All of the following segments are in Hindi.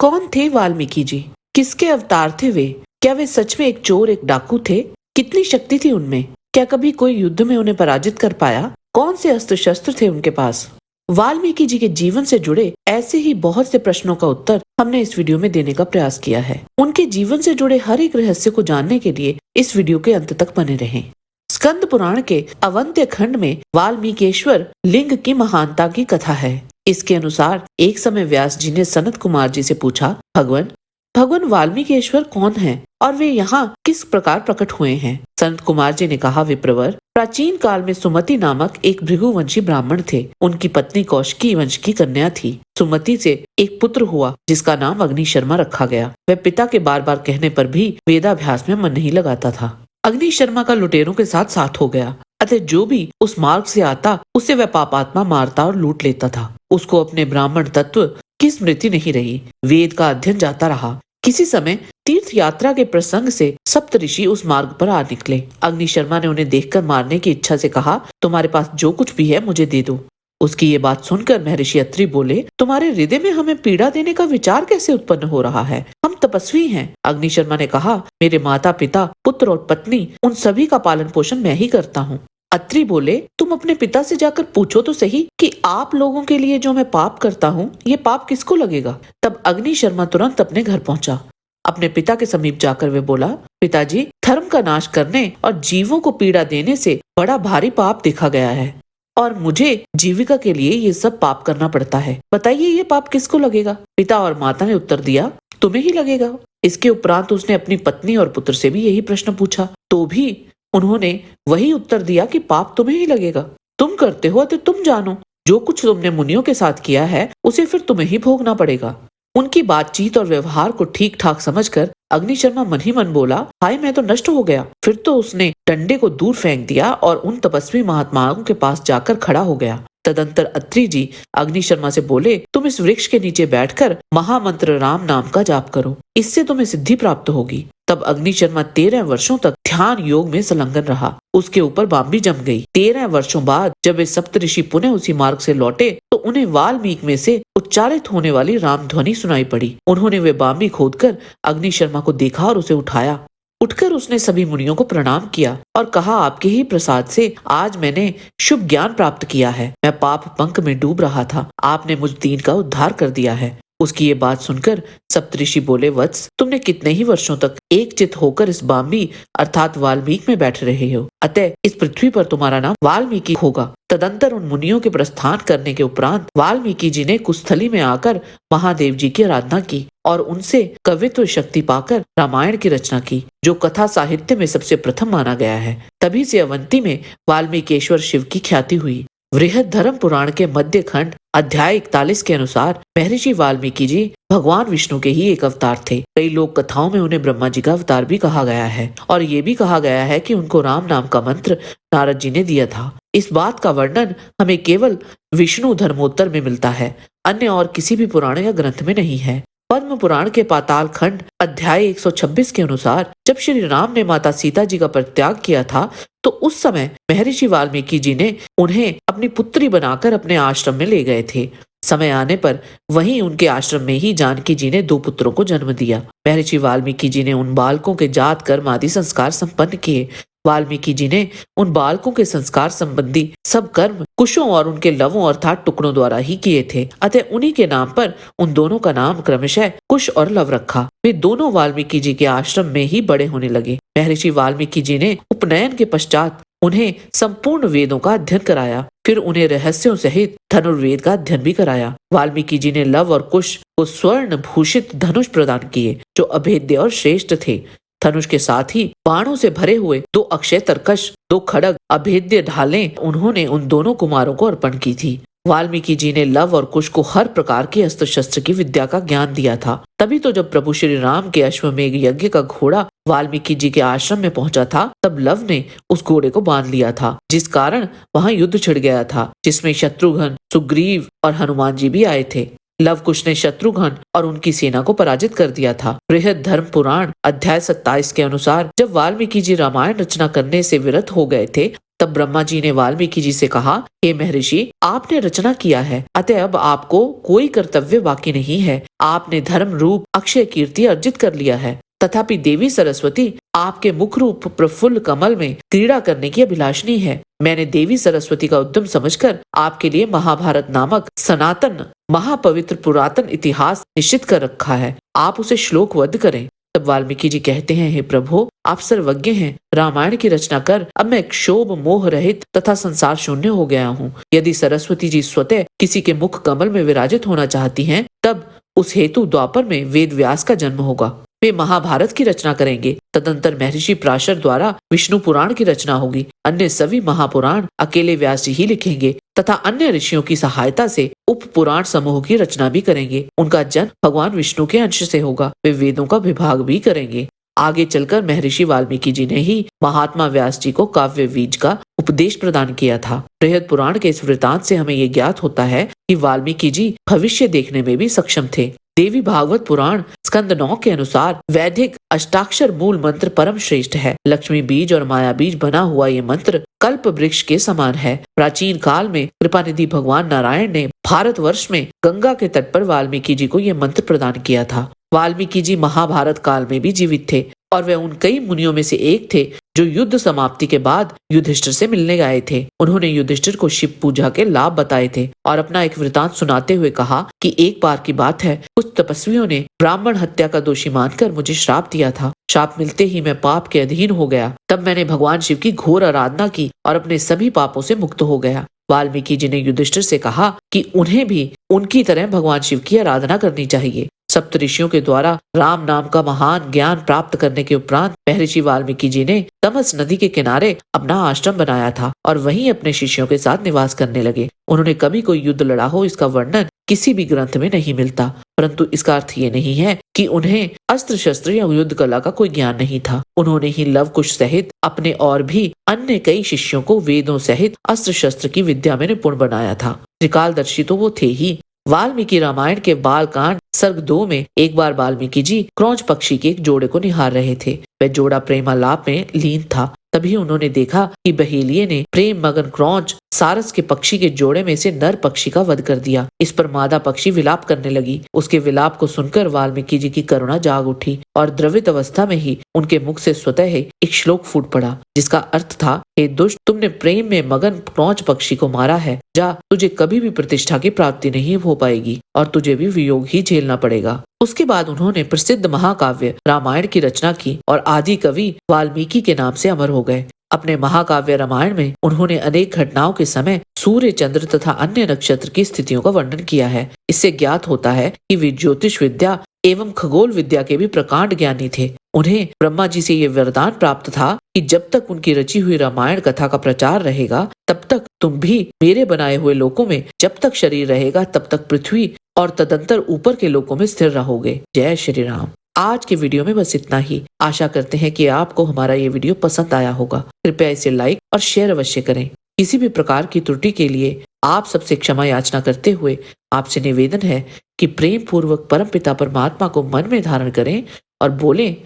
कौन थे वाल्मीकि जी? किसके अवतार थे वे? क्या वे सच में एक चोर, एक डाकू थे? कितनी शक्ति थी उनमें? क्या कभी कोई युद्ध में उन्हें पराजित कर पाया? कौन से अस्त्र शस्त्र थे उनके पास? वाल्मीकि जी के जीवन से जुड़े ऐसे ही बहुत से प्रश्नों का उत्तर हमने इस वीडियो में देने का प्रयास किया है। उनके जीवन से जुड़े हर एक रहस्य को जानने के लिए इस वीडियो के अंत तक बने रहें। स्कंद पुराण के अवंत्य खंड में वाल्मीकेश्वर लिंग की महानता की कथा है। इसके अनुसार एक समय व्यास जी ने सनत कुमार जी से पूछा, भगवान वाल्मीकेश्वर कौन है और वे यहाँ किस प्रकार प्रकट हुए हैं? संत कुमार जी ने कहा, विप्रवर, प्राचीन काल में सुमति नामक एक भृगुवंशी ब्राह्मण थे। उनकी पत्नी कौशिकी वंश की कन्या थी। सुमति से एक पुत्र हुआ जिसका नाम अग्नि शर्मा रखा गया। वह पिता के बार बार कहने पर भी वेदाभ्यास में मन नहीं लगाता था। अग्नि शर्मा का लुटेरों के साथ साथ हो गया, अतः जो भी उस मार्ग से आता उसे वह पापात्मा मारता और लूट लेता था। उसको अपने ब्राह्मण तत्व की स्मृति नहीं रही। वेद का अध्ययन जाता रहा। किसी समय तीर्थ यात्रा के प्रसंग से सप्तऋषि उस मार्ग पर आ निकले। अग्नि शर्मा ने उन्हें देखकर मारने की इच्छा से कहा, तुम्हारे पास जो कुछ भी है मुझे दे दो। उसकी ये बात सुनकर महर्षि अत्रि बोले, तुम्हारे हृदय में हमें पीड़ा देने का विचार कैसे उत्पन्न हो रहा है? हम तपस्वी हैं। अग्नि शर्मा ने कहा, मेरे माता पिता, पुत्र और पत्नी, उन सभी का पालन पोषण मैं ही करता हूँ। अत्रि बोले, तुम अपने पिता से जाकर पूछो तो सही कि आप लोगों के लिए जो मैं पाप करता हूँ, ये पाप किसको लगेगा? तब अग्नि शर्मा तुरंत अपने घर पहुंचा। अपने पिता के समीप जाकर वे बोला, पिताजी, धर्म का नाश करने और जीवों को पीड़ा देने से बड़ा भारी पाप देखा गया है और मुझे जीविका के लिए ये सब पाप करना पड़ता है। बताइए ये पाप किसको लगेगा? पिता और माता ने उत्तर दिया, तुम्हें ही लगेगा। इसके उपरांत उसने अपनी पत्नी और पुत्र से भी यही प्रश्न पूछा, तो भी उन्होंने वही उत्तर दिया कि पाप तुम्हें ही लगेगा। तुम करते हो तो तुम जानो। जो कुछ तुमने मुनियों के साथ किया है उसे फिर तुम्हें ही भोगना पड़ेगा। उनकी बातचीत और व्यवहार को ठीक ठाक समझकर अग्नि शर्मा मन ही मन बोला, हाय मैं तो नष्ट हो गया। फिर तो उसने डंडे को दूर फेंक दिया और उन तपस्वी महात्माओं के पास जाकर खड़ा हो गया। तदंतर अत्रि जी अग्नि शर्मा से बोले, तुम इस वृक्ष के नीचे बैठकर महामंत्र राम नाम का जाप करो, इससे तुम्हें सिद्धि प्राप्त होगी। तब अग्नि शर्मा 13 वर्षों तक ध्यान योग में संलग्न रहा। उसके ऊपर बांबी जम गई। 13 वर्षों बाद जब वे सप्तऋषि पुनः उसी मार्ग से लौटे तो उन्हें वाल्मीकि में से उच्चारित होने वाली राम ध्वनि सुनाई पड़ी। उन्होंने वे बांबी खोदकर अग्नि शर्मा को देखा और उसे उठाया। उठकर उसने सभी मुनियों को प्रणाम किया और कहा, आपके ही प्रसाद से आज मैंने शुभ ज्ञान प्राप्त किया है। मैं पाप पंख में डूब रहा था, आपने मुझ दीन का उद्धार कर दिया है। उसकी ये बात सुनकर सप्तऋषि बोले, वत्स, तुमने कितने ही वर्षों तक एक चित होकर इस बांबी अर्थात वाल्मीकि में बैठ रहे हो, अतः इस पृथ्वी पर तुम्हारा नाम वाल्मीकि होगा। तदंतर उन मुनियों के प्रस्थान करने के उपरांत वाल्मीकि जी ने कुस्थली में आकर महादेव जी की आराधना की और उनसे कवित्व शक्ति पाकर रामायण की रचना की, जो कथा साहित्य में सबसे प्रथम माना गया है। तभी से अवंती में वाल्मीकेश्वर शिव की ख्याति हुई। वृहद धर्म पुराण के मध्य खंड अध्याय 41 के अनुसार महर्षि वाल्मीकि जी भगवान विष्णु के ही एक अवतार थे। कई लोक कथाओं में उन्हें ब्रह्मा जी का अवतार भी कहा गया है और ये भी कहा गया है कि उनको राम नाम का मंत्र नारद जी ने दिया था। इस बात का वर्णन हमें केवल विष्णु धर्मोत्तर में मिलता है, अन्य और किसी भी पुराण या ग्रंथ में नहीं है। पद्म पुराण के पाताल खंड अध्याय 126 के अनुसार जब श्री राम ने माता सीता जी का परित्याग किया था तो उस समय महर्षि वाल्मीकि जी ने उन्हें अपनी पुत्री बनाकर अपने आश्रम में ले गए थे। समय आने पर वहीं उनके आश्रम में ही जानकी जी ने 2 पुत्रों को जन्म दिया। महर्षि वाल्मीकि जी ने उन बालकों के जात कर्म आदि संस्कार संपन्न किए। वाल्मीकि जी ने उन बालकों के संस्कार संबंधी सब कर्म कुशों और उनके लवों अर्थात टुकड़ों द्वारा ही किए थे, अतः उन्हीं के नाम पर उन दोनों का नाम क्रमशः कुश और लव रखा। वे दोनों वाल्मीकि जी के आश्रम में ही बड़े होने लगे। महर्षि वाल्मीकि जी ने उपनयन के पश्चात उन्हें संपूर्ण वेदों का अध्ययन कराया, फिर उन्हें रहस्यों सहित धनुर्वेद का अध्ययन भी कराया। वाल्मीकि जी ने लव और कुश को स्वर्ण भूषित धनुष प्रदान किए जो अभेद्य और श्रेष्ठ थे। धनुष के साथ ही बाणों से भरे हुए 2 अक्षय तरकश, 2 खड़ग, अभेद्य ढालें उन्होंने उन दोनों कुमारों को अर्पण की थी। वाल्मीकि जी ने लव और कुश को हर प्रकार के अस्त्र शस्त्र की विद्या का ज्ञान दिया था। तभी तो जब प्रभु श्री राम के अश्वमेघ यज्ञ का घोड़ा वाल्मीकि जी के आश्रम में पहुंचा था तब लव ने उस घोड़े को बांध लिया था, जिस कारण वहां युद्ध छिड़ गया था, जिसमें शत्रुघ्न, सुग्रीव और हनुमान जी भी आए थे। लव कुश ने शत्रुघ्न और उनकी सेना को पराजित कर दिया था। बृहद धर्म पुराण अध्याय 27 के अनुसार जब वाल्मीकि जी रामायण रचना करने से विरत हो गए थे तब ब्रह्मा जी ने वाल्मीकि जी से कहा, हे महर्षि, आपने रचना किया है, अतः अब आपको कोई कर्तव्य बाकी नहीं है। आपने धर्म रूप अक्षय कीर्ति अर्जित कर लिया है। तथापि देवी सरस्वती आपके मुख रूप प्रफुल्ल कमल में क्रीड़ा करने की अभिलाषणी है। मैंने देवी सरस्वती का उद्यम समझकर आपके लिए महाभारत नामक सनातन महापवित्र पुरातन इतिहास निश्चित कर रखा है। आप उसे श्लोकबद्ध करें। तब वाल्मीकि जी कहते हैं, हे प्रभु, आप सर्वज्ञ हैं। रामायण की रचना कर अब मैं क्षोभ मोह रहित तथा संसार शून्य हो गया हूँ। यदि सरस्वती जी स्वतः किसी के मुख कमल में विराजित होना चाहती हैं, तब उस हेतु द्वापर में वेद व्यास का जन्म होगा। वे महाभारत की रचना करेंगे। तदंतर महर्षि पराशर द्वारा विष्णु पुराण की रचना होगी। अन्य सभी महापुराण अकेले व्यास जी ही लिखेंगे तथा अन्य ऋषियों की सहायता से उप पुराण समूह की रचना भी करेंगे। उनका जन्म भगवान विष्णु के अंश से होगा। वे वेदों का विभाग भी करेंगे। आगे चलकर महर्षि वाल्मीकि जी ने ही महात्मा व्यास जी को काव्य बीज का उपदेश प्रदान किया था। बृहद पुराण के इस वृतांत से हमें ये ज्ञात होता है कि वाल्मीकि जी भविष्य देखने में भी सक्षम थे। देवी भागवत पुराण स्कंद 9 के अनुसार वैदिक अष्टाक्षर मूल मंत्र परम श्रेष्ठ है। लक्ष्मी बीज और माया बीज बना हुआ ये मंत्र कल्प वृक्ष के समान है। प्राचीन काल में कृपानिधि भगवान नारायण ने भारतवर्ष में गंगा के तट पर वाल्मीकि जी को ये मंत्र प्रदान किया था। वाल्मीकि जी महाभारत काल में भी जीवित थे और वे उन कई मुनियों में से एक थे जो युद्ध समाप्ति के बाद युधिष्ठिर से मिलने गए थे। उन्होंने युधिष्ठिर को शिव पूजा के लाभ बताए थे और अपना एक वृतांत सुनाते हुए कहा कि एक बार की बात है, कुछ तपस्वियों ने ब्राह्मण हत्या का दोषी मानकर मुझे श्राप दिया था। श्राप मिलते ही मैं पाप के अधीन हो गया। तब मैंने भगवान शिव की घोर आराधना की और अपने सभी पापों से मुक्त हो गया। वाल्मीकि जी ने युधिष्ठिर से कहा कि उन्हें भी उनकी तरह भगवान शिव की आराधना करनी चाहिए। सप्त ऋषियों के द्वारा राम नाम का महान ज्ञान प्राप्त करने के उपरांत महर्षि वाल्मीकि जी ने तमस नदी के किनारे अपना आश्रम बनाया था और वहीं अपने शिष्यों के साथ निवास करने लगे। उन्होंने कभी कोई युद्ध लड़ा हो इसका वर्णन किसी भी ग्रंथ में नहीं मिलता, परंतु इसका अर्थ ये नहीं है कि उन्हें अस्त्र शस्त्र या युद्ध कला का कोई ज्ञान नहीं था। उन्होंने ही लव कुश सहित अपने और भी अन्य कई शिष्यों को वेदों सहित अस्त्र शस्त्र की विद्या में निपुण बनाया था। त्रिकालदर्शी तो वो थे ही। वाल्मीकि रामायण के बालकांड सर्ग 2 में एक बार वाल्मीकि जी क्रौंच पक्षी के एक जोड़े को निहार रहे थे। वह जोड़ा प्रेमालाप में लीन था। तभी उन्होंने देखा कि बहेलिये ने प्रेम मगन क्रौंच सारस के पक्षी के जोड़े में से नर पक्षी का वध कर दिया। इस पर मादा पक्षी विलाप करने लगी। उसके विलाप को सुनकर वाल्मीकि जी की करुणा जाग उठी और द्रवित अवस्था में ही उनके मुख से स्वतः ही एक श्लोक फूट पड़ा, जिसका अर्थ था, हे दुष्ट, तुमने प्रेम में मगन क्रौंच पक्षी को मारा है। जा, तुझे कभी भी प्रतिष्ठा की प्राप्ति नहीं हो पाएगी और तुझे भी वियोग ही झेलना पड़ेगा। उसके बाद उन्होंने प्रसिद्ध महाकाव्य रामायण की रचना की और आदि कवि वाल्मीकि के नाम से अमर हो गए। अपने महाकाव्य रामायण में उन्होंने अनेक घटनाओं के समय सूर्य, चंद्र तथा अन्य नक्षत्र की स्थितियों का वर्णन किया है। इससे ज्ञात होता है कि वे ज्योतिष विद्या एवं खगोल विद्या के भी प्रकांड ज्ञानी थे। उन्हें ब्रह्मा जी से ये वरदान प्राप्त था कि जब तक उनकी रची हुई रामायण कथा का प्रचार रहेगा, तब तक तुम भी मेरे बनाए हुए लोकों में, जब तक शरीर रहेगा तब तक पृथ्वी और तदंतर ऊपर के लोकों में स्थिर रहोगे। जय श्री राम। आज के वीडियो में बस इतना ही। आशा करते हैं कि आपको हमारा ये वीडियो पसंद आया होगा। कृपया इसे लाइक और शेयर अवश्य करें। किसी भी प्रकार की त्रुटि के लिए आप सबसे क्षमा याचना करते हुए आपसे निवेदन है कि प्रेम पूर्वक परमपिता परमात्मा को मन में धारण करें और बोलें,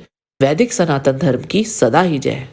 वैदिक सनातन धर्म की सदा ही जय।